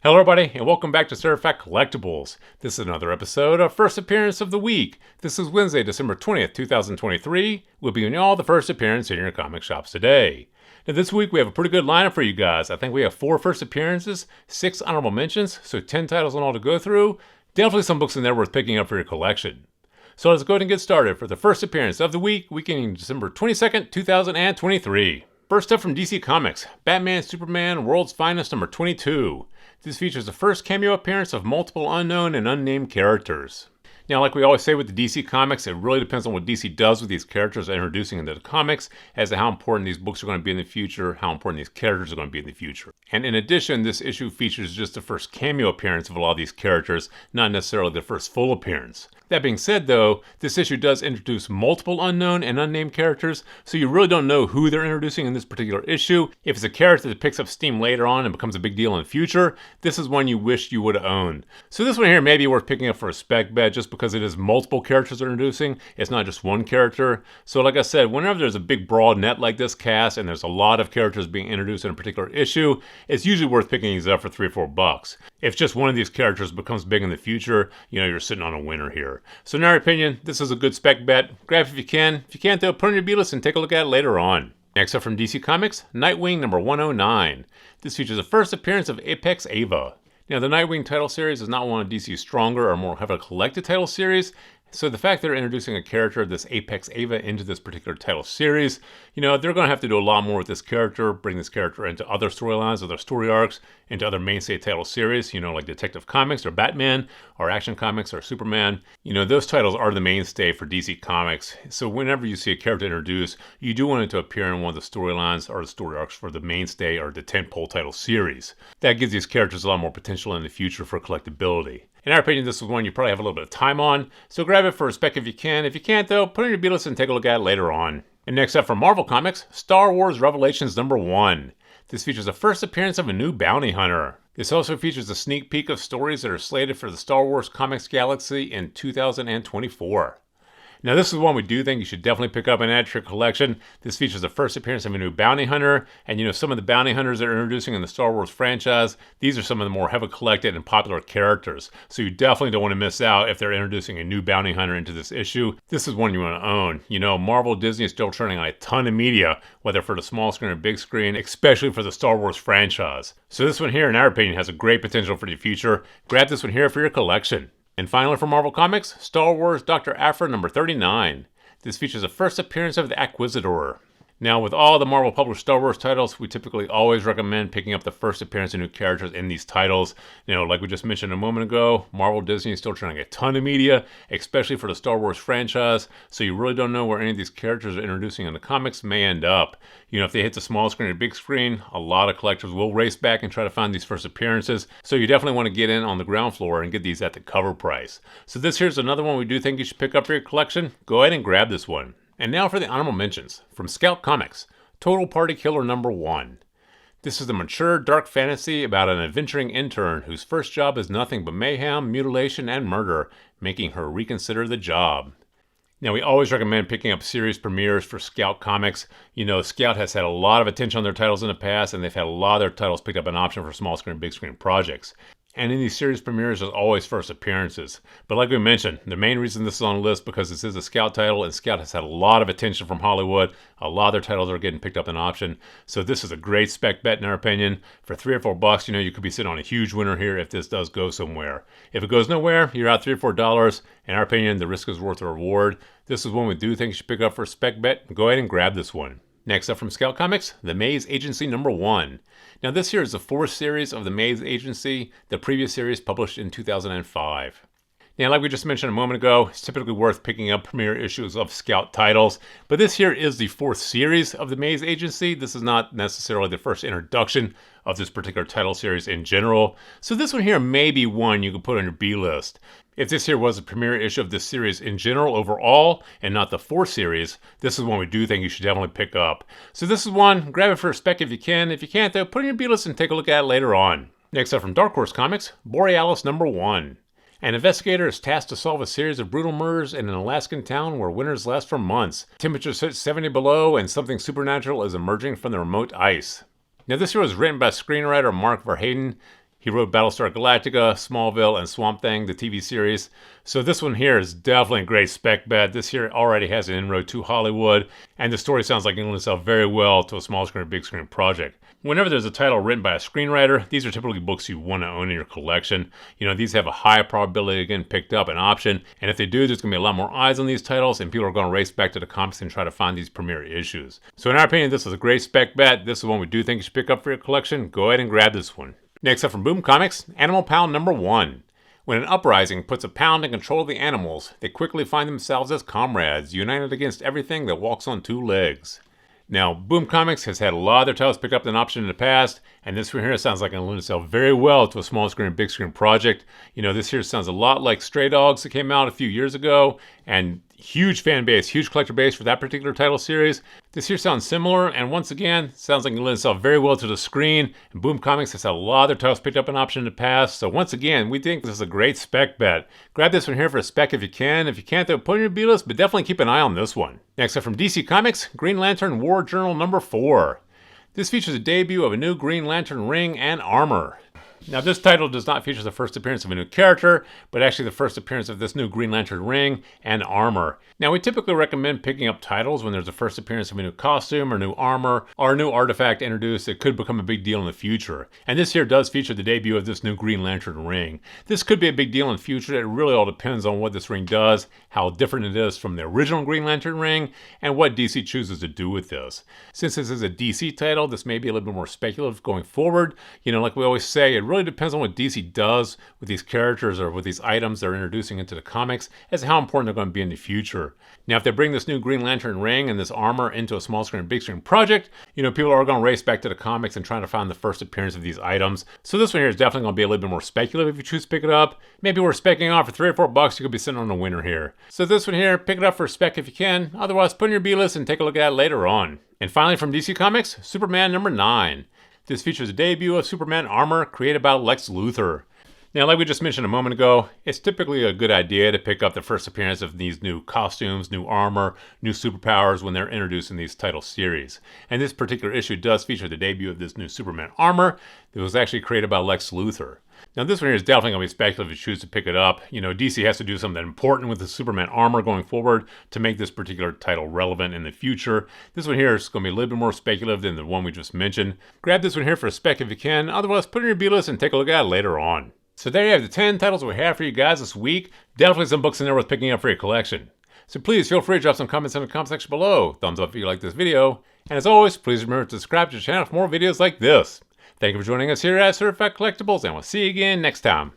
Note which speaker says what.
Speaker 1: Hello everybody, and welcome back to Fact Collectibles. This is another episode of First Appearance of the Week. This is Wednesday, December 20th, 2023. We'll be giving you all the first appearance in your comic shops today. Now this week we have a pretty good lineup for you guys. I think we have 4 first appearances, 6 honorable mentions, so 10 titles in all to go through. Definitely some books in there worth picking up for your collection. So let's go ahead and get started for the first appearance of the week, weekending December 22nd, 2023. First up from DC Comics, Batman Superman World's Finest number 22. This features the first cameo appearance of multiple unknown and unnamed characters. Now, like we always say with the DC Comics, it really depends on what DC does with these characters they're introducing into the comics as to how important these books are going to be in the future, how important these characters are going to be in the future. And in addition, this issue features just the first cameo appearance of a lot of these characters, not necessarily the first full appearance. That being said, though, this issue does introduce multiple unknown and unnamed characters, so you really don't know who they're introducing in this particular issue. If it's a character that picks up steam later on and becomes a big deal in the future, this is one you wish you would have owned. So this one here may be worth picking up for a spec bet just because it is multiple characters they're introducing. It's not just one character. So like I said, whenever there's a big broad net like this cast and there's a lot of characters being introduced in a particular issue, it's usually worth picking these up for $3 or $4. If just one of these characters becomes big in the future, you're sitting on a winner here. So in our opinion, this is a good spec bet. Grab it if you can. If you can't, though, put it on your B-list and take a look at it later on. Next up from DC Comics, Nightwing number 109. This features the first appearance of Apex Ava. Now, the Nightwing title series is not one of DC's stronger or more heavily collected title series, so the fact they're introducing a character of this Apex Ava into this particular title series, they're going to have to do a lot more with this character, bring this character into other storylines, other story arcs, into other mainstay title series, like Detective Comics or Batman or Action Comics or Superman. Those titles are the mainstay for DC Comics. So whenever you see a character introduced, you do want it to appear in one of the storylines or the story arcs for the mainstay or the tentpole title series. That gives these characters a lot more potential in the future for collectability. In our opinion, this is one you probably have a little bit of time on, so grab it for a spec if you can. If you can't, though, put it on your B-list and take a look at it later on. And next up from Marvel Comics, Star Wars Revelations number 1. This features the first appearance of a new bounty hunter. This also features a sneak peek of stories that are slated for the Star Wars Comics Galaxy in 2024. Now, this is one we do think you should definitely pick up and add to your collection. This features the first appearance of a new bounty hunter, and some of the bounty hunters that are introducing in the Star Wars franchise, these are some of the more heavily collected and popular characters. So you definitely don't want to miss out if they're introducing a new bounty hunter into this issue. This is one you want to own. Marvel, Disney is still churning out a ton of media, whether for the small screen or big screen, especially for the Star Wars franchise. So this one here, in our opinion, has a great potential for the future. Grab this one here for your collection. And finally for Marvel Comics, Star Wars Dr. Afro number 39. This features the first appearance of the Acquisitor. Now, with all the Marvel published Star Wars titles, we typically always recommend picking up the first appearance of new characters in these titles. Like we just mentioned a moment ago, Marvel Disney is still trying to get a ton of media, especially for the Star Wars franchise, so you really don't know where any of these characters are introducing in the comics may end up. If they hit the small screen or big screen, a lot of collectors will race back and try to find these first appearances, so you definitely want to get in on the ground floor and get these at the cover price. So this here's another one we do think you should pick up for your collection. Go ahead and grab this one. And now for the honorable mentions. From Scout Comics, Total Party Killer number 1. This is a mature, dark fantasy about an adventuring intern whose first job is nothing but mayhem, mutilation, and murder, making her reconsider the job. Now, we always recommend picking up series premieres for Scout Comics. Scout has had a lot of attention on their titles in the past, and they've had a lot of their titles picked up an option for small screen, big screen projects. And in these series premieres, there's always first appearances. But like we mentioned, the main reason this is on the list because this is a Scout title, and Scout has had a lot of attention from Hollywood. A lot of their titles are getting picked up in option. So this is a great spec bet in our opinion. For $3 or $4, you could be sitting on a huge winner here if this does go somewhere. If it goes nowhere, you're out $3 or $4. In our opinion, the risk is worth the reward. This is one we do think you should pick up for a spec bet. Go ahead and grab this one. Next up from Scout Comics, The Maze Agency number 1. Now this here is the 4th series of The Maze Agency, the previous series published in 2005. Now, like we just mentioned a moment ago, it's typically worth picking up premiere issues of Scout titles, but this here is the 4th series of The Maze Agency. This is not necessarily the first introduction of this particular title series in general, so this one here may be one you could put on your B-list. If this here was a premiere issue of this series in general overall, and not the 4th series, this is one we do think you should definitely pick up. So this is one, grab it for a spec if you can. If you can't, though, put it on your B-list and take a look at it later on. Next up from Dark Horse Comics, Borealis number 1. An investigator is tasked to solve a series of brutal murders in an Alaskan town where winters last for months. Temperatures hit 70 below and something supernatural is emerging from the remote ice. Now this here was written by screenwriter Mark Verheiden. He wrote Battlestar Galactica, Smallville, and Swamp Thing, the TV series. So this one here is definitely a great spec bet. This here already has an inroad to Hollywood, and the story sounds like it lends itself very well to a small screen or big screen project. Whenever there's a title written by a screenwriter, these are typically books you want to own in your collection. These have a high probability of getting picked up and optioned, and if they do, there's going to be a lot more eyes on these titles, and people are going to race back to the comics and try to find these premiere issues. So in our opinion, this is a great spec bet. This is one we do think you should pick up for your collection. Go ahead and grab this one. Next up from Boom Comics, Animal Pound number 1. When an uprising puts a pound in control of the animals, they quickly find themselves as comrades, united against everything that walks on 2 legs. Now, Boom Comics has had a lot of their titles picked up an option in the past, and this one here sounds like it lends itself very well to a small screen, big screen project. This here sounds a lot like Stray Dogs that came out a few years ago, and huge fan base, huge collector base for that particular title series. This here sounds similar, and once again, sounds like it lends itself very well to the screen, and Boom Comics has had a lot of their titles picked up an option in the past, so once again, we think this is a great spec bet. Grab this one here for a spec if you can. If you can't, though, put it in your B-list, but definitely keep an eye on this one. Next up from DC Comics, Green Lantern War Journal number 4. This features a debut of a new Green Lantern ring and armor. Now, this title does not feature the first appearance of a new character, but actually the first appearance of this new Green Lantern ring and armor. Now, we typically recommend picking up titles when there's a first appearance of a new costume or new armor or a new artifact introduced that could become a big deal in the future. And this here does feature the debut of this new Green Lantern ring. This could be a big deal in the future. It really all depends on what this ring does, how different it is from the original Green Lantern ring, and what DC chooses to do with this. Since this is a DC title, this may be a little bit more speculative going forward. Like we always say, it really depends on what DC does with these characters or with these items they're introducing into the comics as to how important they're going to be in the future. Now, if they bring this new Green Lantern ring and this armor into a small screen, big screen project, people are going to race back to the comics and trying to find the first appearance of these items. So this one here is definitely going to be a little bit more speculative if you choose to pick it up. Maybe we're specking off for $3 or $4, you could be sitting on a winner here. So this one here, pick it up for a spec if you can. Otherwise, put in your B-list and take a look at it later on. And finally from DC Comics, Superman number 9. This features a debut of Superman armor created by Lex Luthor. Now, like we just mentioned a moment ago, it's typically a good idea to pick up the first appearance of these new costumes, new armor, new superpowers when they're introduced in these title series. And this particular issue does feature the debut of this new Superman armor that was actually created by Lex Luthor. Now, this one here is definitely going to be speculative if you choose to pick it up. DC has to do something important with the Superman armor going forward to make this particular title relevant in the future. This one here is going to be a little bit more speculative than the one we just mentioned. Grab this one here for a spec if you can. Otherwise, put it in your B-list and take a look at it later on. So there you have the 10 titles we have for you guys this week. Definitely some books in there worth picking up for your collection. So please feel free to drop some comments in the comment section below. Thumbs up if you like this video. And as always, please remember to subscribe to the channel for more videos like this. Thank you for joining us here at Certified Collectibles, and we'll see you again next time.